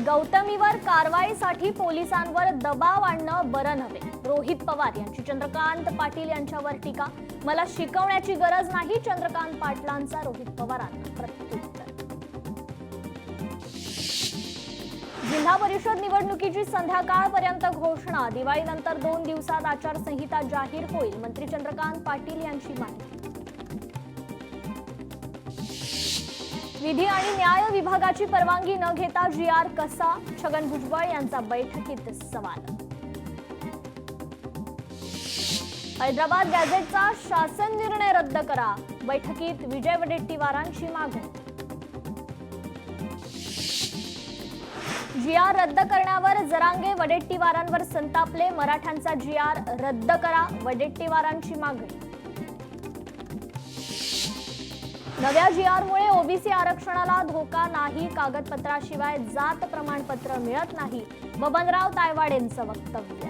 गौतमीवर कारवाईसाठी पोलिसांवर दबाव आणणं बरं नव्हे. रोहित पवार यांची चंद्रकांत पाटील यांच्यावर टीका. मला शिकवण्याची गरज नाही, चंद्रकांत पाटलांचा रोहित पवारांना प्रत्युत्तर. जिल्हा परिषद निवडणुकीची संध्याकाळपर्यंत घोषणा. दिवाळीनंतर 2 दिवसात आचारसंहिता जाहीर होईल. मंत्री चंद्रकांत पाटील यांची माहिती. विधी आणि न्याय विभागाची परवानगी न घेता जी.आर. कसा? छगन भुजबळ यांचा बैठकीत सवाल. हैदराबाद गॅझेटचा शासन निर्णय रद्द करा. बैठकीत विजय वडेट्टीवारांची मागणी. जी.आर. रद्द करण्यावर जरांगे वडेट्टीवारांवर संतापले. मराठ्यांचा जी.आर. रद्द करा, वडेट्टीवारांची मागणी. नव्या जी.आर.मुळे ओबीसी आरक्षणाला धोका नाही. कागदपत्राशिवाय जात प्रमाणपत्र मिळत नाही. बबनराव तायवाडेंचं वक्तव्य.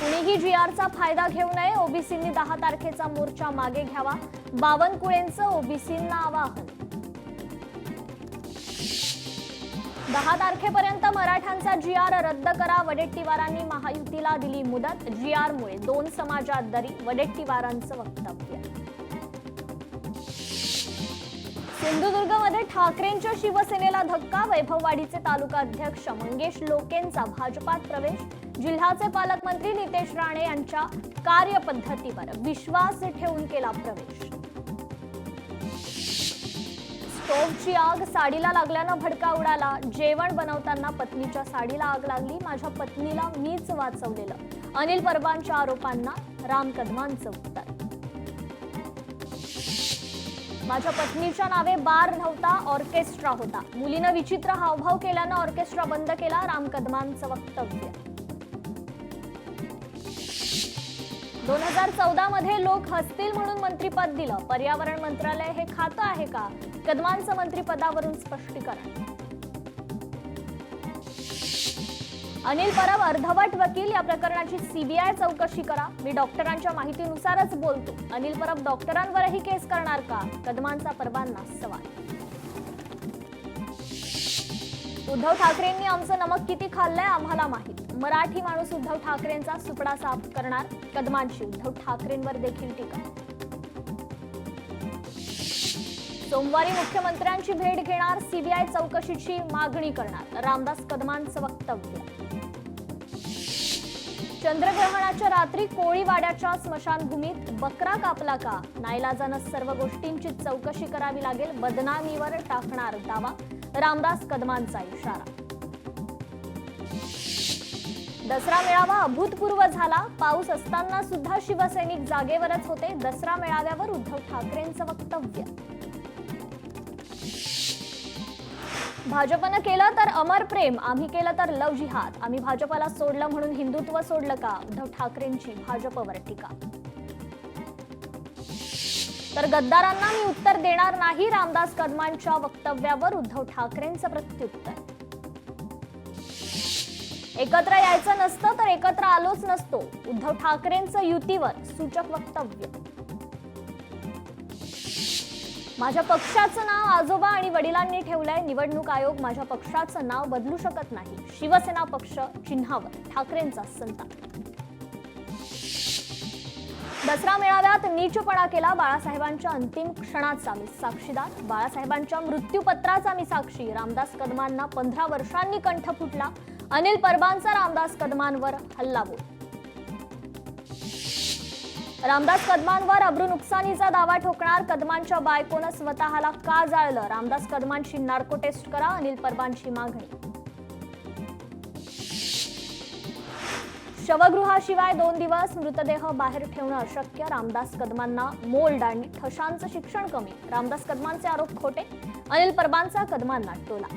कुणीही जी.आरचा फायदा घेऊ नये. ओबीसींनी 10 तारखेचा मोर्चा मागे घ्यावा. बावनकुळेंचं ओबीसींना आवाहन. 10 तारखेपर्यंत मराठ्यांचा जी.आर. रद्द करा. वडेट्टीवारांनी महायुतीला दिली मुदत. जी.आरमुळे 2 समाजात दरी. वडेट्टीवारांचं वक्तव्य. सिंधुदुर्गमध्ये ठाकरेंच्या शिवसेनेला धक्का. वैभववाडीचे तालुकाध्यक्ष मंगेश लोकेंचा भाजपात प्रवेश. जिल्ह्याचे पालकमंत्री नितेश राणे यांच्या कार्यपद्धतीवर विश्वास ठेवून केला प्रवेश. स्टोव्हची आग साडीला लागल्यानं भडका उडाला. जेवण बनवताना पत्नीच्या साडीला आग लागली. माझ्या पत्नीला मीच वाचवलेलं. अनिल परबांच्या आरोपांना राम कदमांचं उत्तर. माझ्या पत्नीच्या नावे बार नव्हता, ऑर्केस्ट्रा होता. मुलीनं विचित्र हावभाव केल्यानं ऑर्केस्ट्रा बंद केला. राम कदमांचं वक्तव्य. 2014 मध्ये लोक हसतील म्हणून मंत्रिपद दिलं. पर्यावरण मंत्रालय हे खातं आहे का? कदमांचं मंत्रिपदावरून स्पष्टीकरण. अनिल परब अर्धवट वकील. या प्रकरणाची सीबीआय चौकशी करा. मी डॉक्टरांच्या माहितीनुसारच बोलतो. अनिल परब डॉक्टरांवरही केस करणार का? कदमांचा परबांना सवाल. उद्धव ठाकरेंनी आमचं नमक किती खाल्लंय आम्हाला माहित. मराठी माणूस उद्धव ठाकरेंचा सुपडा साफ करणार. कदमांची उद्धव ठाकरेंवर देखील टीका. सोमवारी मुख्यमंत्र्यांची भेट घेणार. सीबीआय चौकशीची मागणी करणार. रामदास कदमांचं वक्तव्य. चंद्रग्रहणाच्या रात्री कोळीवाड्याच्या स्मशानभूमीत बकरा कापला का? नाईलाजानं सर्व गोष्टींची चौकशी करावी लागेल. बदनामीवर टाकणार दावा. रामदास कदमांचा इशारा. दसरा मेळावा अभूतपूर्व झाला. पाऊस असताना सुद्धा शिवसैनिक जागेवरच होते. दसरा मेळाव्यावर उद्धव ठाकरेंचं वक्तव्य. भाजपनं केलं तर अमर प्रेम, आम्ही केलं तर लव जिहाद. आम्ही भाजपला सोडलं म्हणून हिंदुत्व सोडलं का? उद्धव ठाकरेंची भाजपवर टीका. तर गद्दारांना मी उत्तर देणार नाही. रामदास कदमांच्या वक्तव्यावर उद्धव ठाकरेंचं प्रत्युत्तर. एकत्र यायचं नसतं तर एकत्र आलोच नसतो. उद्धव ठाकरेंचं युतीवर सूचक वक्तव्य. माझ्या पक्षाचं नाव आजोबा आणि वडिलांनी ठेवलंय. निवडणूक आयोग माझ्या पक्षाचं नाव बदलू शकत नाही. शिवसेना पक्ष चिन्हावर ठाकरेंचा संताप. दसरा मेळाव्यात नीचपणा केला. बाळासाहेबांच्या अंतिम क्षणाचा मी साक्षीदार. बाळासाहेबांच्या मृत्यूपत्राचा मी साक्षी. रामदास कदमांना 15 वर्षांनी कंठ फुटला. अनिल परबांचा रामदास कदमांवर हल्लाबोल. रामदास कदमांवर अब्रू नुकसानीचा दावा ठोकणार. कदमांच्या बायकोनं स्वतःला का जाळलं? रामदास कदमांची नार्को टेस्ट करा. अनिल परबांची मागणी. शवगृहाशिवाय 2 दिवस मृतदेह बाहेर ठेवणं अशक्य. रामदास कदमांना मोल्ड आणि ठशांचं शिक्षण कमी. रामदास कदमांचे आरोप खोटे. अनिल परबांचा कदमांना टोला.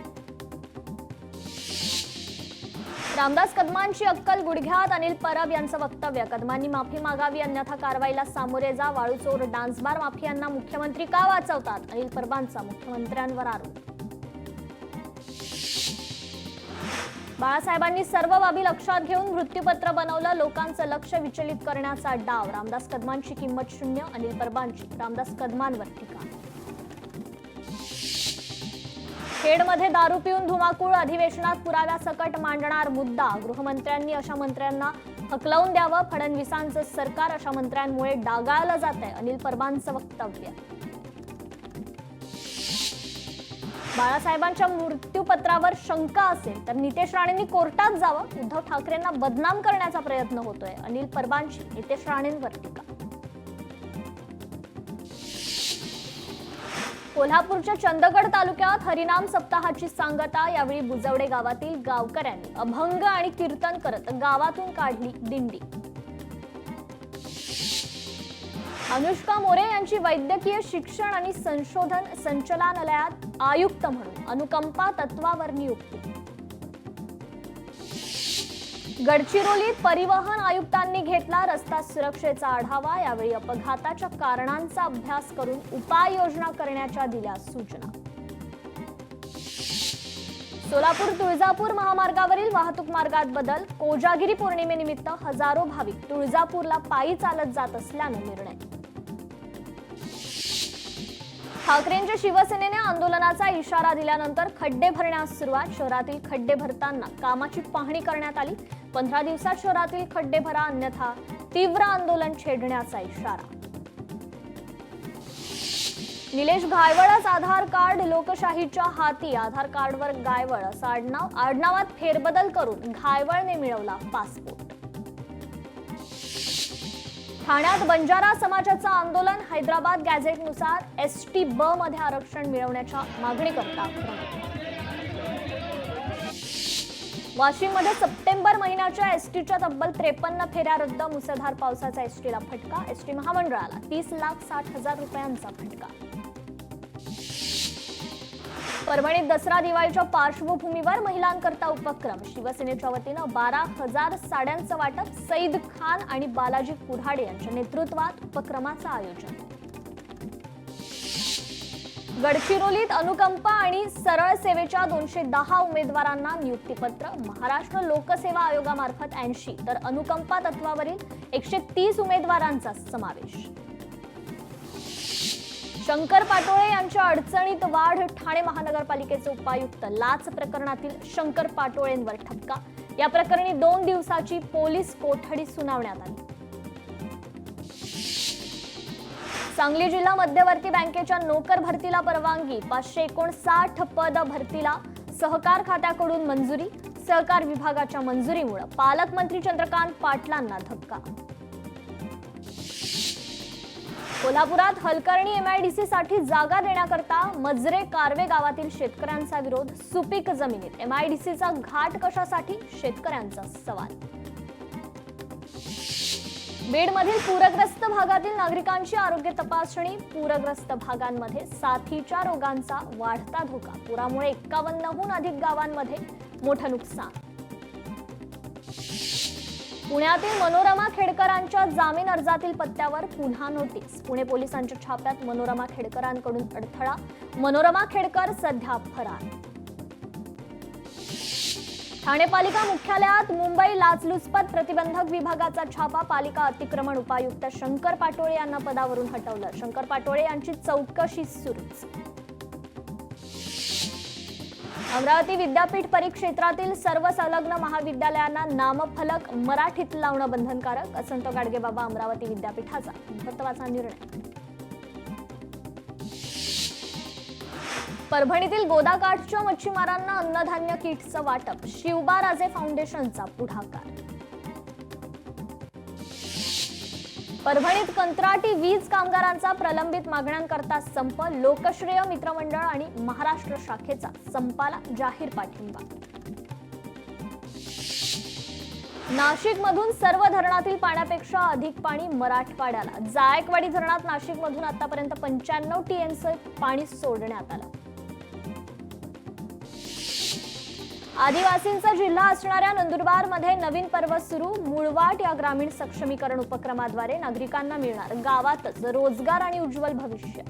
रामदास कदमांची अक्कल गुडघ्यात. अनिल परब यांचं वक्तव्य. कदमांनी माफी मागावी अन्यथा कारवाईला सामोरे जा. वाळूचोर डान्सबार माफियांना मुख्यमंत्री का वाचवतात? अनिल परबांचा मुख्यमंत्र्यांवर आरोप. बाळासाहेबांनी सर्व बाबी लक्षात घेऊन मृत्यूपत्र बनवलं. लोकांचं लक्ष विचलित करण्याचा डाव. रामदास कदमांची किंमत शून्य. अनिल परबांची रामदास कदमांवर टीका. खेडमध्ये दारू पिऊन धुमाकूळ, अधिवेशनात पुराव्यासकट मांडणार मुद्दा. गृहमंत्र्यांनी अशा मंत्र्यांना हकलवून द्यावं. फडणवीसांचं सरकार अशा मंत्र्यांमुळे डागाळलं जातंय. अनिल परबांचं वक्तव्य. बाळासाहेबांच्या मृत्यूपत्रावर शंका असेल तर नितेश राणेंनी कोर्टात जावं. उद्धव ठाकरेंना बदनाम करण्याचा प्रयत्न होतोय. अनिल परबांची नितेश राणेंवर टीका. कोल्हापूरच्या चंदगड तालुक्यात हरिनाम सप्ताहाची सांगता. यावेळी बुजवडे गावातील गावकऱ्यांनी अभंग आणि कीर्तन करत गावातून काढली दिंडी. अनुष्का मोरे यांची वैद्यकीय शिक्षण आणि संशोधन संचालनालयात आयुक्त म्हणून अनुकंपा तत्वावर नियुक्ती. गडचिरोलीत परिवहन आयुक्तांनी घेतला रस्ता सुरक्षेचा आढावा. यावेळी अपघाताच्या कारणांचा अभ्यास करून उपाययोजना करण्याच्या दिल्या सूचना. सोलापूर तुळजापूर महामार्गावरील वाहतूक मार्गात बदल. कोजागिरी पौर्णिमेनिमित्त हजारो भाविक तुळजापूरला पायी चालत जात असल्याने निर्णय. ठाकरेंच्या शिवसेनेने आंदोलनाचा इशारा दिल्यानंतर खड्डे भरण्यास सुरुवात. शहरातील खड्डे भरताना कामाची पाहणी करण्यात आली. 15 दिवसात शहरातील खड्डे भरा, अन्यथा तीव्र आंदोलन छेडण्याचा इशारा. निलेश घायवळच आधार कार्ड लोकशाहीच्या हाती. आधार कार्डवर गायवळ असं आडनाव. आडनावात फेरबदल करून घायवळने मिळवला पासपोर्ट. ठाण्यात बंजारा समाजाचं आंदोलन. हैदराबाद गॅझेटनुसार एसटी ब मध्ये आरक्षण मिळवण्याच्या मागणीकरता. वाशिममध्ये सप्टेंबर महिन्याच्या एसटीच्या तब्बल 53 फेऱ्या रद्द. मुसळधार पावसाचा एसटीला फटका. एसटी महामंडळाला 30,60,000 रुपयांचा फटका. परभणीत दसरा दिवाळीच्या पार्श्वभूमीवर महिलांकरता उपक्रम. शिवसेनेच्या वतीनं 12,000 साड्यांचं वाटप. सईद खान आणि बालाजी कुऱ्हाडे यांच्या नेतृत्वात उपक्रमाचं आयोजन. गडचिरोलीत अनुकंपा आणि सरळ सेवेच्या 210 उमेदवारांना नियुक्तीपत्र. महाराष्ट्र लोकसेवा आयोगामार्फत 80 तर अनुकंपा तत्वावरील 130 उमेदवारांचा समावेश. शंकर पाटोळे यांच्या अडचणीत वाढ. ठाणे महानगरपालिकेचे उपायुक्त. लाच प्रकरणातील शंकर पाटोळेंवर ठपका. या प्रकरणी 2 दिवसाची पोलीस कोठडी सुनावण्यात आली. सांगली जिल्हा मध्यवर्ती बँकेच्या नोकर भरतीला परवानगी. 559 पद भरतीला सहकार खात्याकडून मंजुरी. सहकार विभागाच्या मंजुरीमुळे पालकमंत्री चंद्रकांत पाटलांना धक्का. कोल्हापुरात हलकर्णी एमआयडीसी साठी जागा देण्याकरता मजरे कारवे गावातील शेतकऱ्यांचा विरोध. सुपीक जमिनीत एमआयडीसीचा घाट कशासाठी, शेतकऱ्यांचा सवाल. बीडमधील पूरग्रस्त भागातील नागरिकांची आरोग्य तपासणी. पूरग्रस्त भागांमध्ये साथीच्या रोगांचा वाढता धोका. पुरामुळे 51हून अधिक गावांमध्ये मोठं नुकसान. पुण्यातील मनोरमा खेडकरांच्या जामीन अर्जातील पत्त्यावर पुन्हा नोटीस. पुणे पोलिसांच्या छाप्यात मनोरमा खेडकरांकडून अडथळा. मनोरमा खेडकर सध्या फरार. ठाणे पालिका मुख्यालयात मुंबई लाचलुचपत प्रतिबंधक विभागाचा छापा. पालिका अतिक्रमण उपायुक्त शंकर पाटोळे यांना पदावरून हटवलं. शंकर पाटोळे यांची चौकशी सुरूच. अमरावती विद्यापीठ परिक्षेत्रातील सर्व संलग्न महाविद्यालयांना नामफलक मराठीत लावणं बंधनकारक. संत गाडगेबाबा अमरावती विद्यापीठाचा महत्त्वाचा निर्णय. परभणीतील गोदाकाठच्या मच्छीमारांना अन्नधान्य किटचं वाटप. शिवबाराजे फाउंडेशनचा पुढाकार. परभणीत कंत्राटी वीज कामगारांचा प्रलंबित मागण्यांकरता संप. लोकश्रेय मित्रमंडळ आणि महाराष्ट्र शाखेचा संपाला जाहीर पाठिंबा. नाशिकमधून सर्व धरणातील पाण्यापेक्षा अधिक पाणी मराठवाड्याला. जायकवाडी धरणात नाशिकमधून आतापर्यंत 95 टीएमसी पाणी सोडण्यात आलं. आदिवासींचा जिल्हा असणाऱ्या नंदुरबारमध्ये नवीन पर्व सुरू. मुळवाट या ग्रामीण सक्षमीकरण उपक्रमाद्वारे नागरिकांना मिळणार गावातच रोजगार आणि उज्ज्वल भविष्य.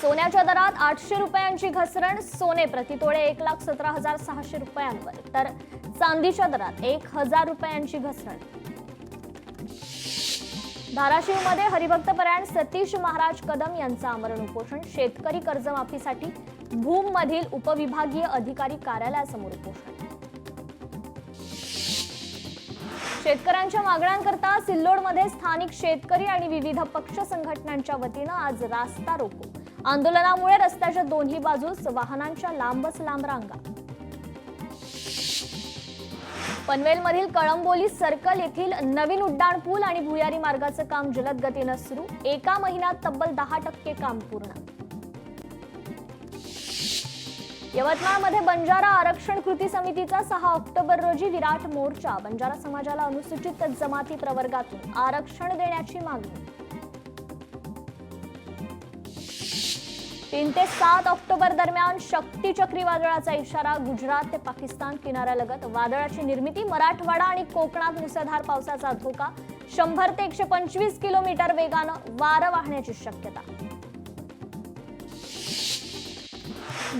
सोन्याच्या दरात 800 रुपयांची घसरण. सोने प्रतितोळे 1,17,600 रुपयांवर तर चांदीच्या दरात 1,000 रुपयांची घसरण. धाराशिवमध्ये हरिभक्तपरायण सतीश महाराज कदम यांचं आमरण उपोषण. शेतकरी कर्जमाफीसाठी भूम मधील उपविभागीय अधिकारी कार्यालयासमोर उपोषण. शेतकऱ्यांच्या मागण्यांकरता सिल्लोडमध्ये स्थानिक शेतकरी आणि विविध पक्ष संघटनांच्या वतीनं आज रास्ता रोको. आंदोलनामुळे रस्त्याच्या दोन्ही बाजूस वाहनांच्या लांबच लांब रांगा. पनवेलमधील कळंबोली सर्कल येथील नवीन उड्डाणपूल आणि भुयारी मार्गाचं काम जलद गतीनं सुरू. एका महिन्यात तब्बल 10% काम पूर्ण. यवतमाळमध्ये बंजारा आरक्षण कृती समितीचा 6 ऑक्टोबर रोजी विराट मोर्चा. बंजारा समाजाला अनुसूचित जमाती प्रवर्गातून आरक्षण देण्याची मागणी. 3 ते 7 ऑक्टोबर दरम्यान शक्ती चक्रीवादळाचा इशारा. गुजरात ते पाकिस्तान किनाऱ्यालगत वादळाची निर्मिती. मराठवाडा आणि कोकणात मुसळधार पावसाचा धोका. 100 ते 125 किलोमीटर वेगानं वारं वाहण्याची शक्यता.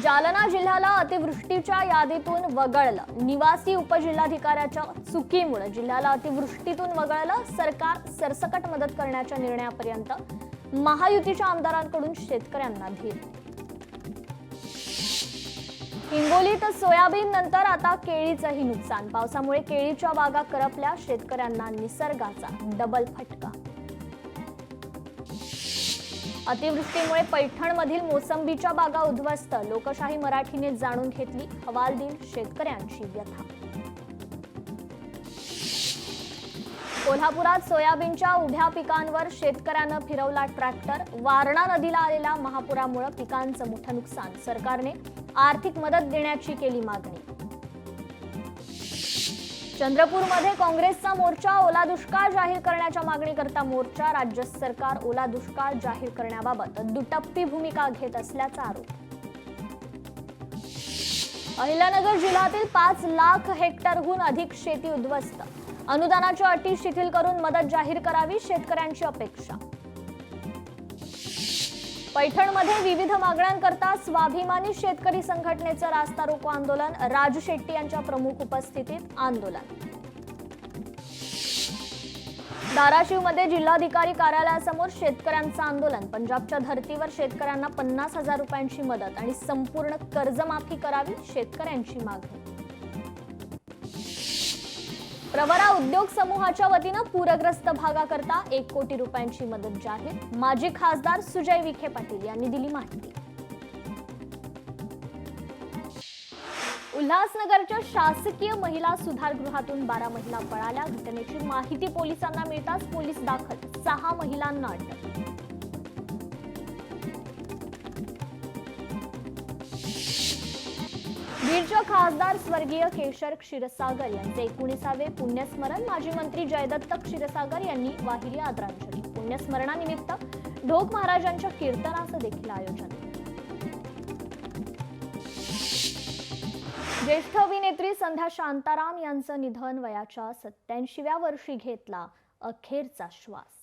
जालना जिल्ह्याला अतिवृष्टीच्या यादीतून वगळलं. निवासी उपजिल्हाधिकाऱ्याच्या चुकीमुळे जिल्ह्याला अतिवृष्टीतून वगळलं. सरकार सरसकट मदत करण्याच्या निर्णयापर्यंत महायुतीच्या आमदारांकडून शेतकऱ्यांना धीर. हिंगोलीत सोयाबीन नंतर आता केळीचंही नुकसान. पावसामुळे केळीच्या बागा करपल्या. शेतकऱ्यांना निसर्गाचा डबल फटका. अतिवृष्टीमुळे पैठणमधील मोसंबीच्या बागा उद्ध्वस्त. लोकशाही मराठीने जाणून घेतली. हवालदिल शेतकऱ्यांची व्यथा. कोल्हापुरात सोयाबीनच्या उभ्या पिकांवर शेतकऱ्यानं फिरवला ट्रॅक्टर. वारणा नदीला आलेल्या महापुरामुळे पिकांचं मोठं नुकसान. सरकारने आर्थिक मदत देण्याची केली मागणी. चंद्रपूरमध्ये काँग्रेसचा मोर्चा. ओला दुष्काळ जाहीर करण्याच्या मागणीकरता मोर्चा. राज्य सरकार ओला दुष्काळ जाहीर करण्याबाबत दुटप्पी भूमिका घेत असल्याचा आरोप. अहिल्यानगर जिल्ह्यातील 5 लाख हेक्टरहून अधिक शेती उद्ध्वस्त. अनुदानाच्या अटी शिथिल करून मदत जाहीर करावी. शेतकऱ्यांची अपेक्षा. पैठणमध्ये विविध मागण्यांकरता स्वाभिमानी शेतकरी संघटनेचं रास्ता रोको आंदोलन. राजू शेट्टी यांच्या प्रमुख उपस्थितीत आंदोलन. धाराशिवमध्ये जिल्हाधिकारी कार्यालयासमोर शेतकऱ्यांचं आंदोलन. पंजाबच्या धर्तीवर शेतकऱ्यांना 50,000 रुपयांची मदत आणि संपूर्ण कर्जमाफी करावी. शेतकऱ्यांची मागणी. प्रवरा उद्योग समूहाच्या वतीनं पूरग्रस्त भागाकरता 1 कोटी रुपयांची मदत जाहीर. माजी खासदार सुजय विखे पाटील यांनी दिली माहिती. उल्हासनगरच्या शासकीय महिला सुधारगृहातून 12 महिला पळाल्या. घटनेची माहिती पोलिसांना मिळताच पोलीस दाखल. 6 महिलांना अटक. बीडच्या खासदार स्वर्गीय केशर क्षीरसागर यांचे 19वे पुण्यस्मरण. माजी मंत्री जयदत्त क्षीरसागर यांनी वाहिली आदरांजली. पुण्यस्मरणानिमित्त ढोक महाराजांच्या कीर्तनाचं देखील आयोजन. ज्येष्ठ अभिनेत्री संध्या शांताराम यांचं निधन. वयाच्या 87व्या वर्षी घेतला अखेरचा श्वास.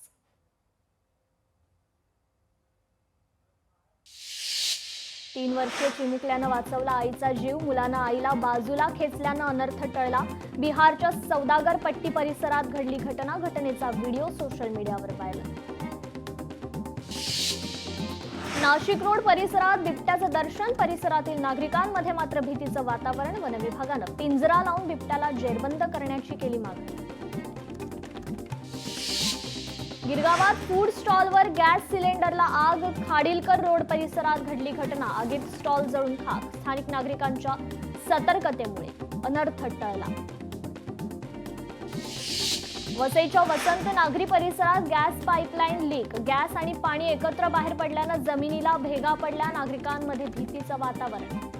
तीन वर्षे चिमुकल्यानं वाचवला आईचा जीव. मुलानं आईला बाजूला खेचल्यानं अनर्थ टळला. बिहारच्या सौदागर पट्टी परिसरात घडली घटना. घटनेचा व्हिडिओ सोशल मीडियावर व्हायरल. नाशिक रोड परिसरात बिबट्याचं दर्शन. परिसरातील नागरिकांमध्ये मात्र भीतीचं वातावरण. वन विभागानं पिंजरा लावून बिबट्याला जेरबंद करण्याची केली मागणी. गिरगावात फूड स्टॉलवर गॅस सिलेंडरला आग. खाडीलकर रोड परिसरात घडली घटना. आगीत स्टॉल जळून खाक. स्थानिक नागरिकांच्या सतर्कतेमुळे अनर्थ टळला. वसईच्या वसंत नागरी परिसरात गॅस पाईपलाईन लीक. गॅस आणि पाणी एकत्र बाहेर पडल्यानं जमिनीला भेगा पडल्या. नागरिकांमध्ये भीतीचं वातावरण.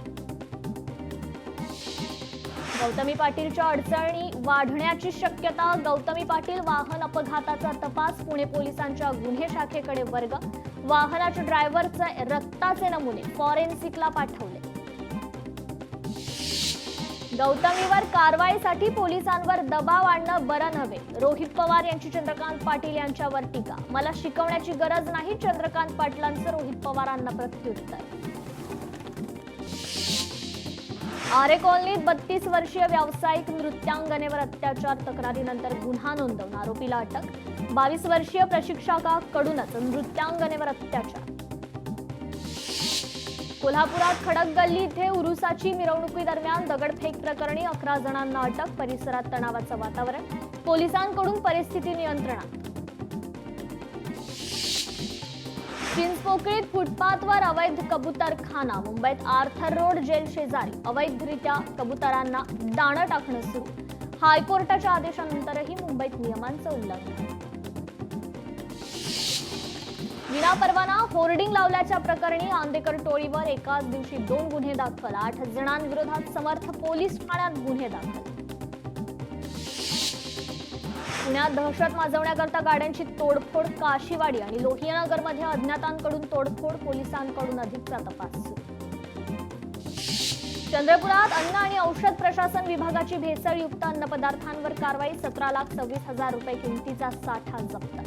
गौतमी पाटीलच्या अडचणी वाढण्याची शक्यता. गौतमी पाटील वाहन अपघाताचा तपास. पुणे पोलिसांच्या गुन्हे शाखेकडे वर्ग. वाहनाच्या ड्रायव्हरचे रक्ताचे नमुने फॉरेन्सिकला पाठवले. गौतमीवर कारवाईसाठी पोलिसांवर दबाव आणणं बरं नव्हे. रोहित पवार यांची चंद्रकांत पाटील यांच्यावर टीका. मला शिकवण्याची गरज नाही. चंद्रकांत पाटलांचं रोहित पवारांना प्रत्युत्तर. आरे कॉलनीत 32 वर्षीय व्यावसायिक नृत्यांगनेवर अत्याचार तक्रारीनंतर गुन्हा नोंदवून आरोपीला अटक. 22 वर्षीय प्रशिक्षकाकडूनच नृत्यांगनेवर अत्याचार. कोल्हापुरात खडक गल्ली इथे उरुसाची मिरवणुकीदरम्यान दगडफेक प्रकरणी 11 जणांना अटक. परिसरात तणावाचं वातावरण. पोलिसांकडून परिस्थिती नियंत्रणात. चिंचपोकळीत फुटपाथवर अवैध कबुतरखाना. मुंबईत आर्थर रोड जेल शेजारी अवैधरित्या कबुतरांना दाणं टाकणं सुरू. हायकोर्टाच्या आदेशानंतरही मुंबईत नियमांचं उल्लंघन. विनापरवाना होर्डिंग लावल्याच्या प्रकरणी आंदेकर टोळीवर एकाच दिवशी 2 गुन्हे दाखल. 8 जणांविरोधात समर्थ पोलीस ठाण्यात गुन्हे दाखल. पुण्यात दहशत माजवण्याकरता गाड्यांची तोडफोड. काशीवाडी आणि लोहियानगरमध्ये अज्ञातांकडून तोडफोड. पोलिसांकडून अधिकचा तपास सुरू. चंद्रपुरात अन्न आणि औषध प्रशासन विभागाची भेसळयुक्त अन्नपदार्थांवर कारवाई. 17,26,000 रुपये किमतीचा साठा जप्त.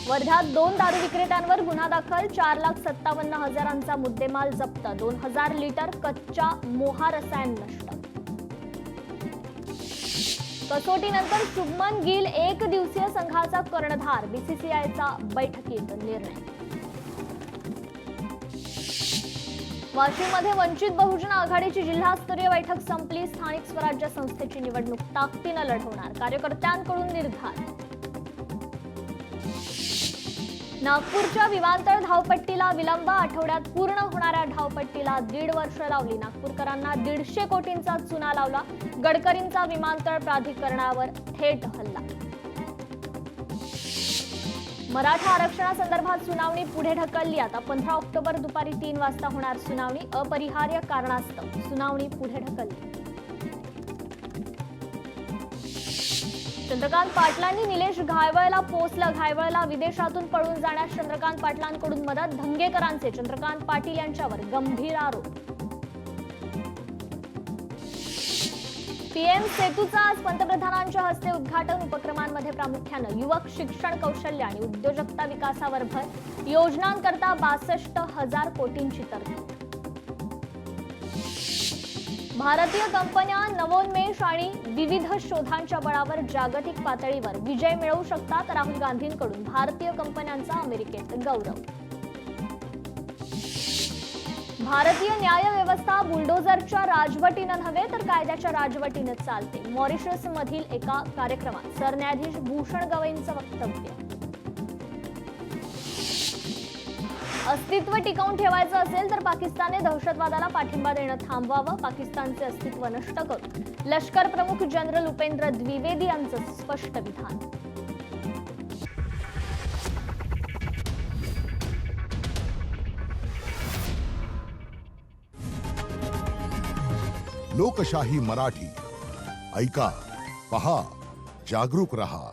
वर्ध्यात 2 दारू विक्रेत्यांवर गुन्हा दाखल. 4,57,000चा मुद्देमाल जप्त. 2,000 लिटर कच्च्या मोहा रसायन नष्ट. कसोटीनंतर शुभमन गिल 1 दिवसीय संघाचा कर्णधार. बीसीसीआयचा बैठकीत निर्णय. वाशिममध्ये वंचित बहुजन आघाडीची जिल्हास्तरीय बैठक संपली. स्थानिक स्वराज्य संस्थेची निवडणूक ताकदीनं लढवणार. कार्यकर्त्यांकडून निर्धार. नागपूरच्या विमानतळ धावपट्टीला विलंब. आठवड्यात पूर्ण होणाऱ्या धावपट्टीला 1.5 वर्ष लावली. नागपूरकरांना 150 कोटींचा चुना लावला. गडकरींचा विमानतळ प्राधिकरणावर थेट हल्ला. मराठा आरक्षणासंदर्भात सुनावणी पुढे ढकलली. आता 15 ऑक्टोबर दुपारी 3 वाजता होणार सुनावणी. अपरिहार्य कारणास्तव सुनावणी पुढे ढकलली. चंद्रकांत पाटलांनी निलेश घायवळला पोचलं. घायवळला विदेशातून पळून जाण्यास चंद्रकांत पाटलांकडून मदत. धंगेकरांचे चंद्रकांत पाटील यांच्यावर गंभीर आरोप. पीएम सेतूचं आज पंतप्रधानांच्या हस्ते उद्घाटन. उपक्रमांमध्ये प्रामुख्यानं युवक शिक्षण, कौशल्य आणि उद्योजकता विकासावर भर. योजनांकरता 62,000 कोटींची तरतूद. भारतीय कंपन्या नवोन्मेष आणि विविध शोधांच्या बळावर जागतिक पातळीवर विजय मिळवू शकतात. राहुल गांधींकडून भारतीय कंपन्यांचा अमेरिकेत गौरव. भारतीय न्यायव्यवस्था बुलडोझरच्या राजवटीनं नव्हे तर कायद्याच्या राजवटीनं चालते. मॉरिशस मधील एका कार्यक्रमात सरन्यायाधीश भूषण गवईंचं वक्तव्य. अस्तित्व टिकवून ठेवायचं असेल तर पाकिस्तानने दहशतवादाला पाठिंबा देणं थांबवावं. पाकिस्तानचे अस्तित्व नष्ट करून लष्कर प्रमुख जनरल उपेंद्र द्विवेदी यांचं स्पष्ट विधान. लोकशाही मराठी ऐका, पहा, जागरूक रहा.